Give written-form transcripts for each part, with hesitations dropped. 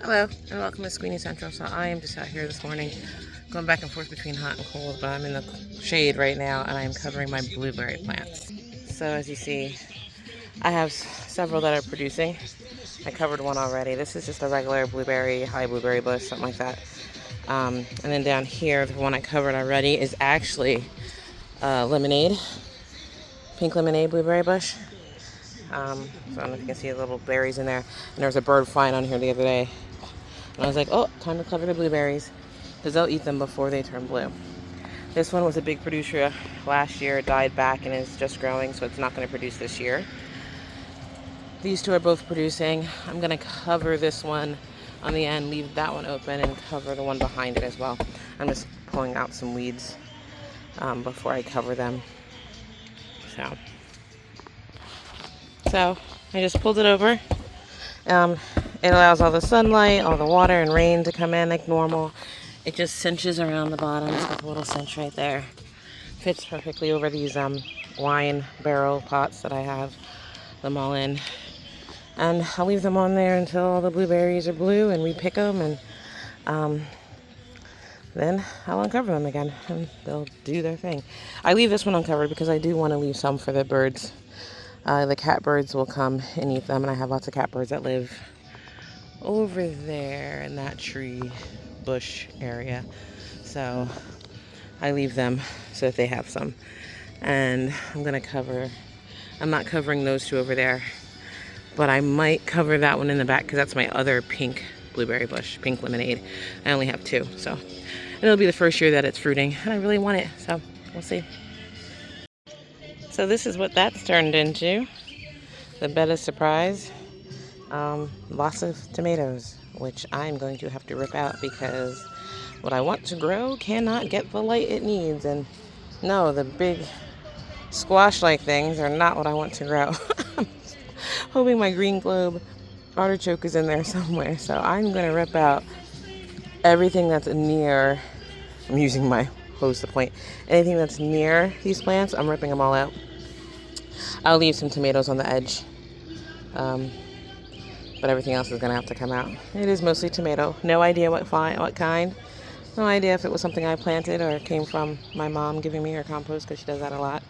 Hello and welcome to SquiniCentral. So I am just out here this morning going back and forth between hot and cold, but I'm in the shade right now and I am covering my blueberry plants. So as you see, I have several that are producing. I covered one already. This is just a regular blueberry, high blueberry bush, something like that. And then down here, the one I covered already is actually lemonade, pink lemonade blueberry bush. So I don't know if you can see the little berries in there. And there was a bird flying on here the other day. And I was like, oh, time to cover the blueberries because they'll eat them before they turn blue. This one was a big producer last year, died back and is just growing, so it's not going to produce this year. These two are both producing. I'm going to cover this one on the end, leave that one open, and cover the one behind it as well. I'm just pulling out some weeds before I cover them. So I just pulled it over. It allows all the sunlight, all the water and rain to come in like normal. It just cinches around the bottom. It's got a little cinch right there. Fits perfectly over these wine barrel pots that I have them all in. And I'll leave them on there until all the blueberries are blue and we pick them, and then I'll uncover them again and they'll do their thing. I leave this one uncovered because I do want to leave some for the birds. The catbirds will come and eat them, and I have lots of catbirds that live over there in that tree bush area. So I leave them so that they have some. And I'm not covering those two over there, but I might cover that one in the back because that's my other pink blueberry bush, pink lemonade. I only have two, so it'll be the first year that it's fruiting, and I really want it, so we'll see. So this is what that's turned into. The bed of surprise. Lots of tomatoes, which I'm going to have to rip out because what I want to grow cannot get the light it needs. And no, the big squash-like things are not what I want to grow. I'm hoping my green globe artichoke is in there somewhere. So I'm going to rip out everything that's near. I'm using my hose to point. Anything that's near these plants, I'm ripping them all out. I'll leave some tomatoes on the edge. But everything else is going to have to come out. It is mostly tomato. No idea what kind. No idea if it was something I planted or it came from my mom giving me her compost, because she does that a lot.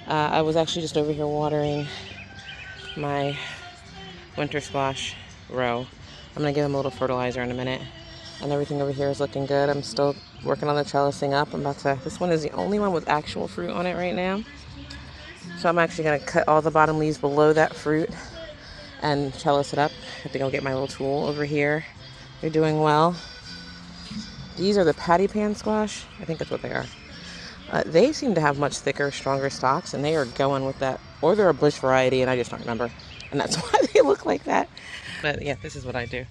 I was actually just over here watering my winter squash row. I'm going to give them a little fertilizer in a minute. And everything over here is looking good. I'm still working on the trellising up. This one is the only one with actual fruit on it right now. So I'm actually going to cut all the bottom leaves below that fruit and trellis it up. I have to go get my little tool over here. They're doing well. These are the patty pan squash. I think that's what they are. They seem to have much thicker, stronger stalks, and they are going with that. Or they're a bush variety, and I just don't remember. And that's why they look like that. But yeah, this is what I do.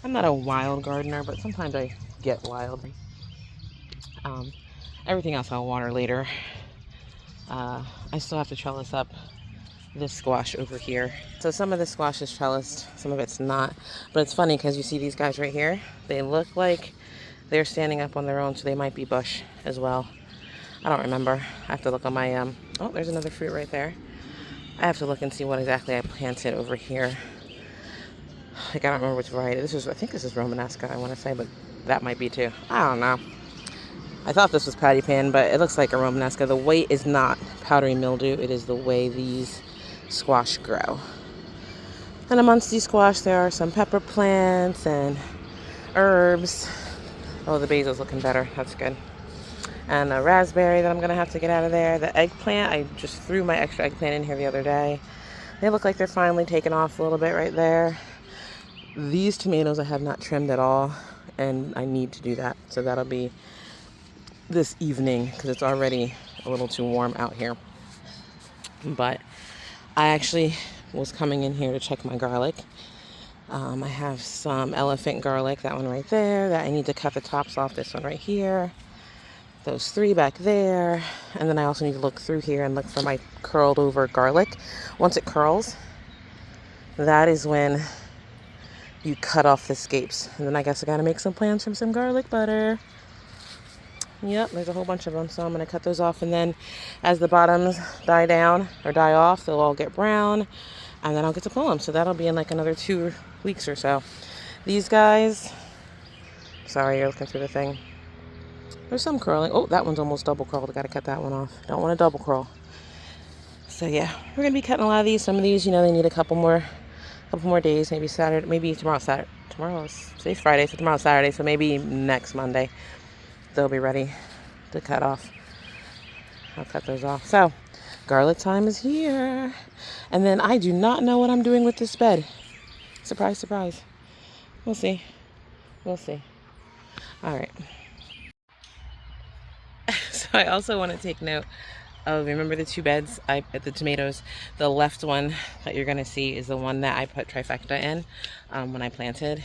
I'm not a wild gardener, but sometimes I get wild. Everything else I'll water later. I still have to trellis up this squash over here. So some of the squash is trellised, some of it's not. But it's funny because you see these guys right here? They look like they're standing up on their own, so they might be bush as well. I don't remember. I have to look on my, oh, there's another fruit right there. I have to look and see what exactly I planted over here. Like, I don't remember which variety. I think this is Romanesca, I want to say, but that might be too. I don't know. I thought this was patty pan, but it looks like a Romanesca. The weight is not powdery mildew. It is the way these squash grow. And amongst these squash, there are some pepper plants and herbs. Oh, the basil's looking better. That's good. And a raspberry that I'm going to have to get out of there. The eggplant, I just threw my extra eggplant in here the other day. They look like they're finally taking off a little bit right there. These tomatoes I have not trimmed at all, and I need to do that. So that'll be this evening because it's already a little too warm out here. But I actually was coming in here to check my garlic. I have some elephant garlic, that one right there, that I need to cut the tops off. This one right here, those three back there, and then I also need to look through here and look for my curled over garlic. Once it curls, that is when you cut off the scapes. And then I guess I gotta make some plans from some garlic butter. Yep, there's a whole bunch of them, so I'm going to cut those off, and then as the bottoms die down or die off, they'll all get brown, and then I'll get to pull them. So that'll be in like another 2 weeks or so. These guys, sorry, you're looking through the thing. There's some curling. Oh, that one's almost double curled. I gotta cut that one off. Don't want to double curl. So yeah, we're gonna be cutting a lot of these. Some of these, you know, they need a couple more days. Maybe Saturday. Maybe tomorrow's Saturday. Today's Friday, so tomorrow's Saturday. So maybe next Monday they'll be ready to cut off. I'll cut those off. So garlic time is here, and then I do not know what I'm doing with this bed. Surprise, surprise. We'll see. We'll see. All right. So I also want to take note of, remember the two beds at the tomatoes? The left one that you're going to see is the one that I put trifecta in when I planted.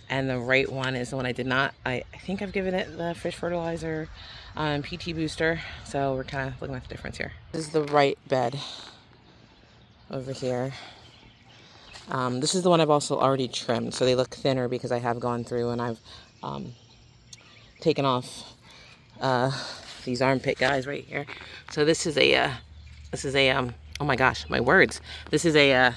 And the right one is the one I did not. I think I've given it the fish fertilizer PT booster. So we're kind of looking at the difference here. This is the right bed over here. This is the one I've also already trimmed. So they look thinner because I have gone through and I've taken off these armpit guys right here. So this is a oh my gosh, my words. This is a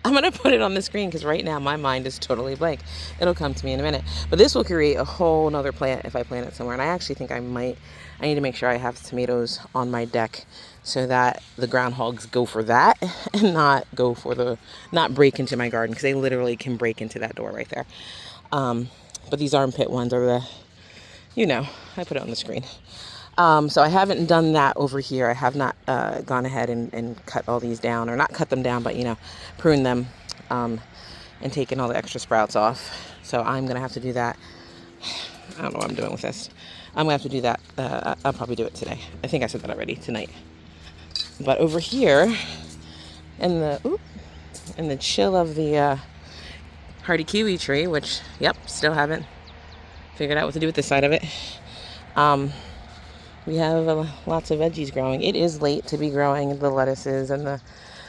I'm gonna put it on the screen because right now my mind is totally blank. It'll come to me in a minute. But this will create a whole nother plant if I plant it somewhere. And I actually think I need to make sure I have tomatoes on my deck so that the groundhogs go for that and not break into my garden, because they literally can break into that door right there. But these armpit ones are the, you know, I put it on the screen. So I haven't done that over here. I have not gone ahead and cut all these down, or not cut them down, but, you know, prune them and taken all the extra sprouts off. So I'm going to have to do that. I don't know what I'm doing with this. I'm going to have to do that. I'll probably do it today. I think I said that already, tonight. But over here in the chill of the hardy kiwi tree, which, yep, still haven't figured out what to do with this side of it. We have lots of veggies growing. It is late to be growing the lettuces and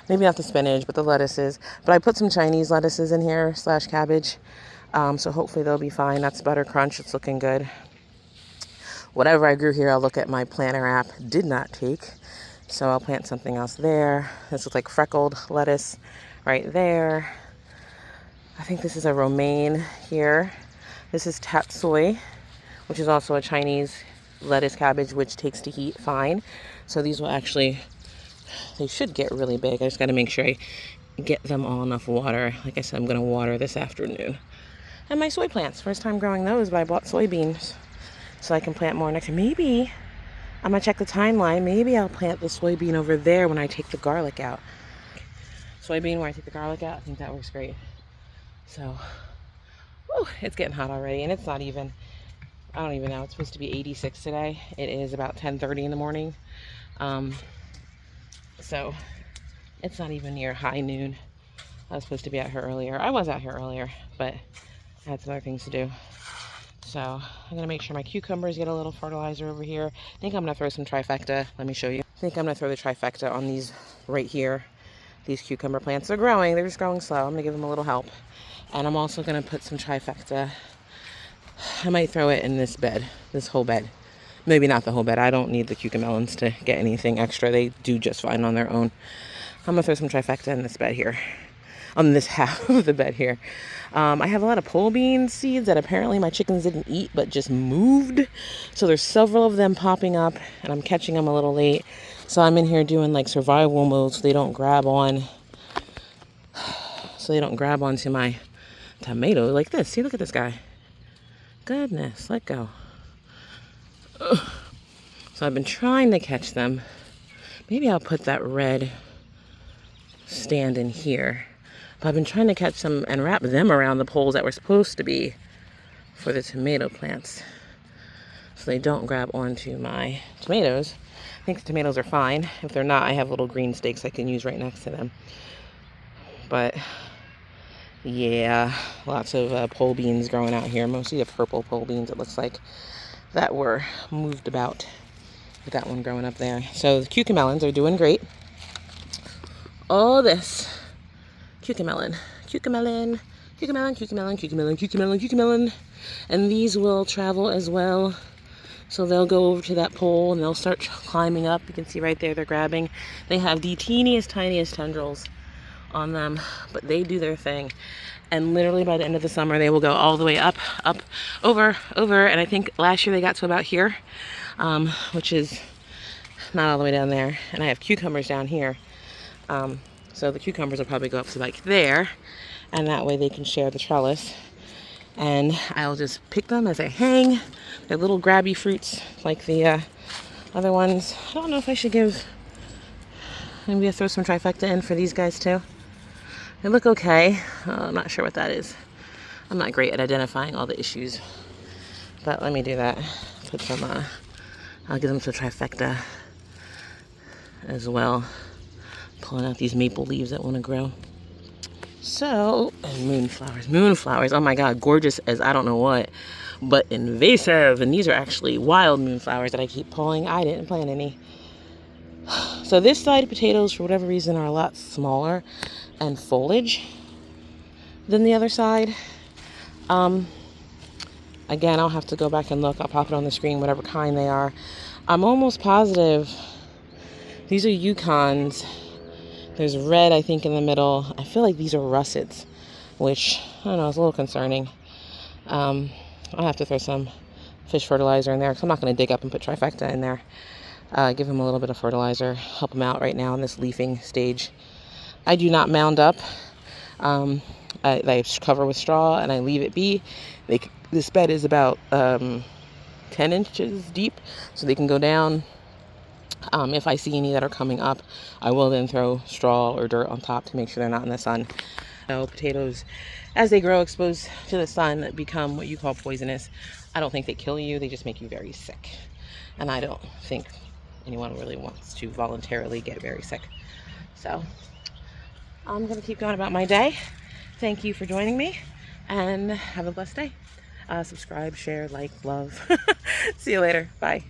maybe not the spinach, but the lettuces. But I put some Chinese lettuces in here / cabbage. So hopefully they'll be fine. That's Butter Crunch. It's looking good. Whatever I grew here, I'll look at my planter app. Did not take. So I'll plant something else there. This looks like freckled lettuce right there. I think this is a romaine here. This is tatsoi, which is also a Chinese lettuce cabbage, which takes to heat fine. So these will actually, they should get really big. I just got to make sure I get them all enough water. Like I said, I'm going to water this afternoon. And my soy plants, first time growing those, but I bought soybeans so I can plant more next year. Maybe, I'm going to check the timeline. Maybe I'll plant the soybean over there when I take the garlic out. Soybean where I take the garlic out, I think that works great. So, whew, it's getting hot already, and it's not even, I don't even know, it's supposed to be 86 today. It is about 10:30 in the morning. So it's not even near high noon. I was supposed to be out here earlier. I was out here earlier, but I had some other things to do. So I'm gonna make sure my cucumbers get a little fertilizer over here. I think I'm gonna throw some trifecta. Let me show you. I think I'm gonna throw the trifecta on these right here. These cucumber plants are growing. They're just growing slow. I'm gonna give them a little help. And I'm also gonna put some trifecta. I might throw it in this bed, this whole bed. Maybe not the whole bed. I don't need the cucamelons to get anything extra. They do just fine on their own. I'm gonna throw some trifecta in this bed here, on this half of the bed here. I have a lot of pole bean seeds that apparently my chickens didn't eat, but just moved. So there's several of them popping up, and I'm catching them a little late. So I'm in here doing like survival mode so they don't grab on. So they don't grab onto my tomato like this. See, look at this guy. Goodness, let go. Ugh. So I've been trying to catch them. Maybe I'll put that red stand in here. But I've been trying to catch them and wrap them around the poles that were supposed to be for the tomato plants, so they don't grab onto my tomatoes. I think the tomatoes are fine. If they're not, I have little green stakes I can use right next to them. But yeah, lots of pole beans growing out here. Mostly the purple pole beans, it looks like, that were moved about. With that one growing up there. So the cucamelons are doing great. All this cucamelon, cucamelon, cucamelon, cucamelon, cucamelon, cucamelon, cucamelon. And these will travel as well. So they'll go over to that pole and they'll start climbing up. You can see right there they're grabbing. They have the teeniest, tiniest tendrils on them, but they do their thing. And literally by the end of the summer, they will go all the way up, over, and I think last year they got to about here, which is not all the way down there. And I have cucumbers down here. So the cucumbers will probably go up to like there, and that way they can share the trellis. And I'll just pick them as they hang. They're little grabby fruits like the other ones. I don't know if I should maybe I throw some trifecta in for these guys too. They look okay. I'm not sure what that is. I'm not great at identifying all the issues, but let me do that. Put some, I'll give them some trifecta as well. Pulling out these maple leaves that want to grow. So, and moonflowers. Oh my God, gorgeous as I don't know what, but invasive. And these are actually wild moonflowers that I keep pulling. I didn't plant any. So this side of potatoes, for whatever reason, are a lot smaller and foliage than the other side. Again, I'll have to go back and look. I'll pop it on the screen, whatever kind they are. I'm almost positive these are Yukons. There's red, I think, in the middle. I feel like these are russets, which, I don't know, it's a little concerning. I'll have to throw some fish fertilizer in there, because I'm not going to dig up and put trifecta in there. Give them a little bit of fertilizer, help them out right now in this leafing stage. I do not mound up. I cover with straw and I leave it be. This bed is about 10 inches deep, so they can go down. If I see any that are coming up, I will then throw straw or dirt on top to make sure they're not in the sun. So potatoes, as they grow exposed to the sun, become what you call poisonous. I don't think they kill you, they just make you very sick. And I don't think anyone really wants to voluntarily get very sick. So I'm going to keep going about my day. Thank you for joining me, and have a blessed day. Subscribe, share, like, love. See you later. Bye.